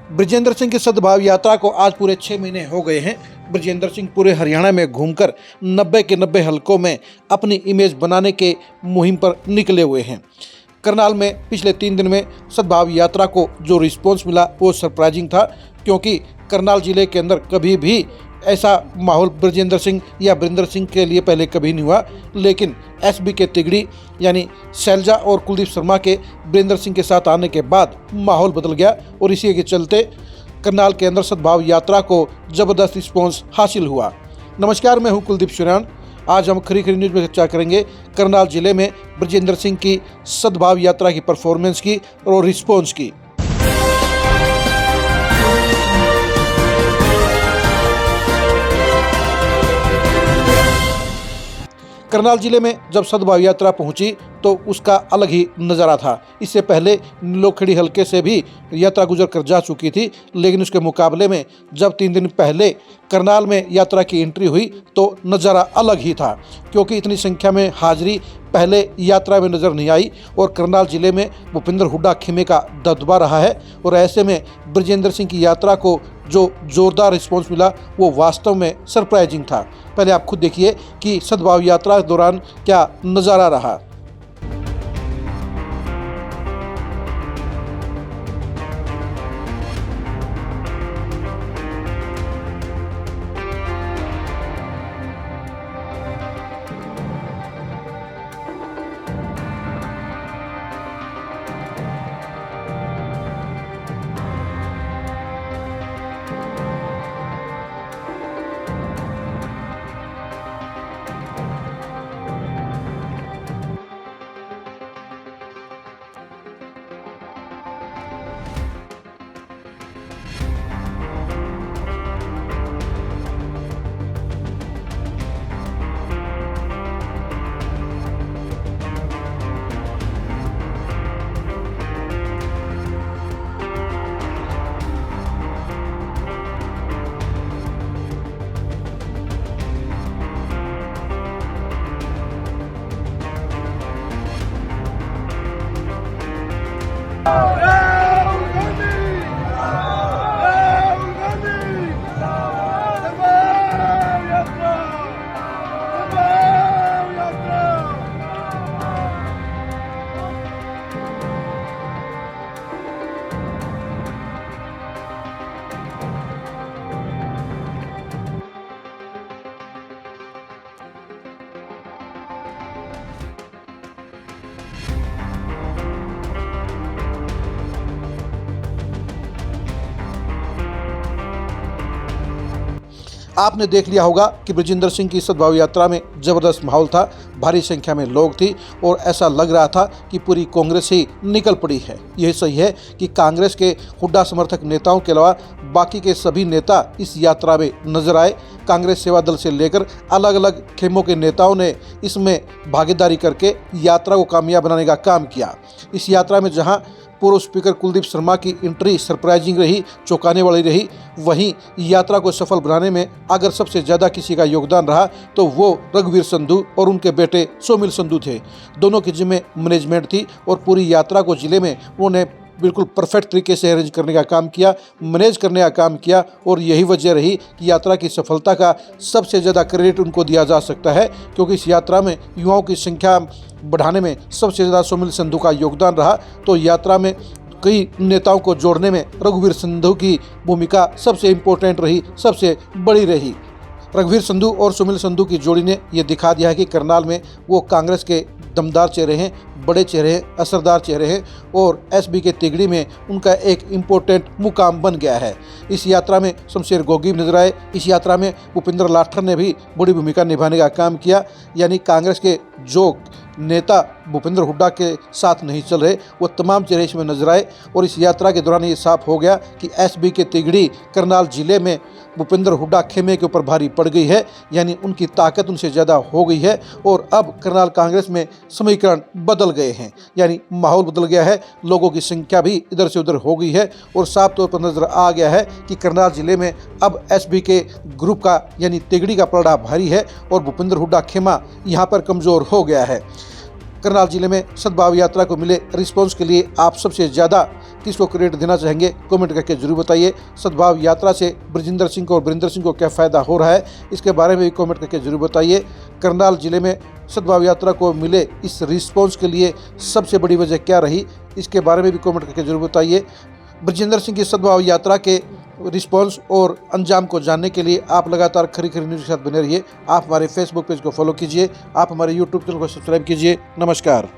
बृजेंद्र सिंह की सद्भाव यात्रा को आज पूरे 6 महीने हो गए हैं। बृजेंद्र सिंह पूरे हरियाणा में घूमकर 90 के 90 हलकों में अपनी इमेज बनाने के मुहिम पर निकले हुए हैं। करनाल में पिछले 3 दिन में सद्भाव यात्रा को जो रिस्पॉन्स मिला वो सरप्राइजिंग था, क्योंकि करनाल जिले के अंदर कभी भी ऐसा माहौल बृजेंद्र सिंह या वीरेंद्र सिंह के लिए पहले कभी नहीं हुआ। लेकिन एसबी के तिगड़ी यानी शैलजा और कुलदीप शर्मा के वीरेंद्र सिंह के साथ आने के बाद माहौल बदल गया और इसी के चलते करनाल के अंदर सद्भाव यात्रा को जबरदस्त रिस्पॉन्स हासिल हुआ। नमस्कार, मैं हूं कुलदीप सुरान। आज हम खरी खरी न्यूज़ में चर्चा करेंगे करनाल जिले में बृजेंद्र सिंह की सद्भाव यात्रा की परफॉर्मेंस की और रिस्पॉन्स की। करनाल जिले में जब सद्भाव यात्रा पहुंची तो उसका अलग ही नज़ारा था। इससे पहले नीलोखेड़ी हलके से भी यात्रा गुजर कर जा चुकी थी, लेकिन उसके मुकाबले में जब 3 दिन पहले करनाल में यात्रा की एंट्री हुई तो नज़ारा अलग ही था, क्योंकि इतनी संख्या में हाजिरी पहले यात्रा में नज़र नहीं आई और करनाल जिले में भूपेंद्र हुड्डा खेमे का दबदबा रहा है। और ऐसे में बृजेंद्र सिंह की यात्रा को जो जोरदार रिस्पॉन्स मिला वो वास्तव में सरप्राइजिंग था। पहले आप खुद देखिए कि सद्भाव यात्रा के दौरान क्या नज़ारा रहा। आपने देख लिया होगा कि बृजेंद्र सिंह की सद्भाव यात्रा में ज़बरदस्त माहौल था, भारी संख्या में लोग थी और ऐसा लग रहा था कि पूरी कांग्रेस ही निकल पड़ी है। यही सही है कि कांग्रेस के हुड्डा समर्थक नेताओं के अलावा बाकी के सभी नेता इस यात्रा में नजर आए। कांग्रेस सेवा दल से लेकर अलग अलग खेमों के नेताओं ने इसमें भागीदारी करके यात्रा को कामयाब बनाने का काम किया। इस यात्रा में जहां पूर्व स्पीकर कुलदीप शर्मा की एंट्री सरप्राइजिंग रही, चौंकाने वाली रही, वहीं यात्रा को सफल बनाने में अगर सबसे ज़्यादा किसी का योगदान रहा तो वो रघुवीर संधू और उनके बेटे सोमिल संधू थे। दोनों की जिम्मे मैनेजमेंट थी और पूरी यात्रा को जिले में उन्होंने बिल्कुल परफेक्ट तरीके से अरेंज करने का काम किया, मैनेज करने का काम किया और यही वजह रही कि यात्रा की सफलता का सबसे ज़्यादा क्रेडिट उनको दिया जा सकता है, क्योंकि इस यात्रा में युवाओं की संख्या बढ़ाने में सबसे ज़्यादा सोमिल संधू का योगदान रहा। तो यात्रा में कई नेताओं को जोड़ने में रघुवीर संधू की भूमिका सबसे इम्पोर्टेंट रही, सबसे बड़ी रही। रघुवीर संधू और सुमिल संधू की जोड़ी ने यह दिखा दिया है कि करनाल में वो कांग्रेस के दमदार चेहरे हैं, बड़े चेहरे हैं, असरदार चेहरे हैं और एसबी के तिगड़ी में उनका एक इम्पोर्टेंट मुकाम बन गया है। इस यात्रा में शमशेर गोगी भी नजर आए। इस यात्रा में भूपेंद्र लाठर ने भी बड़ी भूमिका निभाने का काम किया। यानी कांग्रेस के जो नेता भूपेंद्र हुड्डा के साथ नहीं चल रहे वो तमाम चेहरे इसमें नजर आए और इस यात्रा के दौरान ये साफ हो गया कि एसबी के तिगड़ी करनाल जिले में भूपेंद्र हुड्डा खेमे के ऊपर भारी पड़ गई है। यानी उनकी ताकत उनसे ज़्यादा हो गई है और अब करनाल कांग्रेस में समीकरण बदल गए हैं, यानी माहौल बदल गया है, लोगों की संख्या भी इधर से उधर हो गई है और साफ तौर पर नजर आ गया है कि करनाल जिले में अब एसबी के ग्रुप का यानी तिगड़ी का पलड़ा भारी है और भूपेंद्र हुड्डा खेमा यहाँ पर कमज़ोर हो गया है। करनाल जिले में सद्भाव यात्रा को मिले रिस्पॉन्स के लिए आप सबसे ज़्यादा किसको क्रेडिट देना चाहेंगे, कमेंट करके जरूर बताइए। सद्भाव यात्रा से ब्रजिंदर सिंह को और वीरेंद्र सिंह को क्या फ़ायदा हो रहा है, इसके बारे में भी कमेंट करके जरूर बताइए। करनाल जिले में सद्भाव यात्रा को मिले इस रिस्पॉन्स के लिए सबसे बड़ी वजह क्या रही, इसके बारे में भी कमेंट करके जरूर बताइए। ब्रजिंदर सिंह की सद्भाव यात्रा के रिस्पॉन्स और अंजाम को जानने के लिए आप लगातार खरी खरी न्यूज़ के साथ बने रहिए। आप हमारे फेसबुक पेज को फॉलो कीजिए, आप हमारे यूट्यूब चैनल को सब्सक्राइब कीजिए। नमस्कार।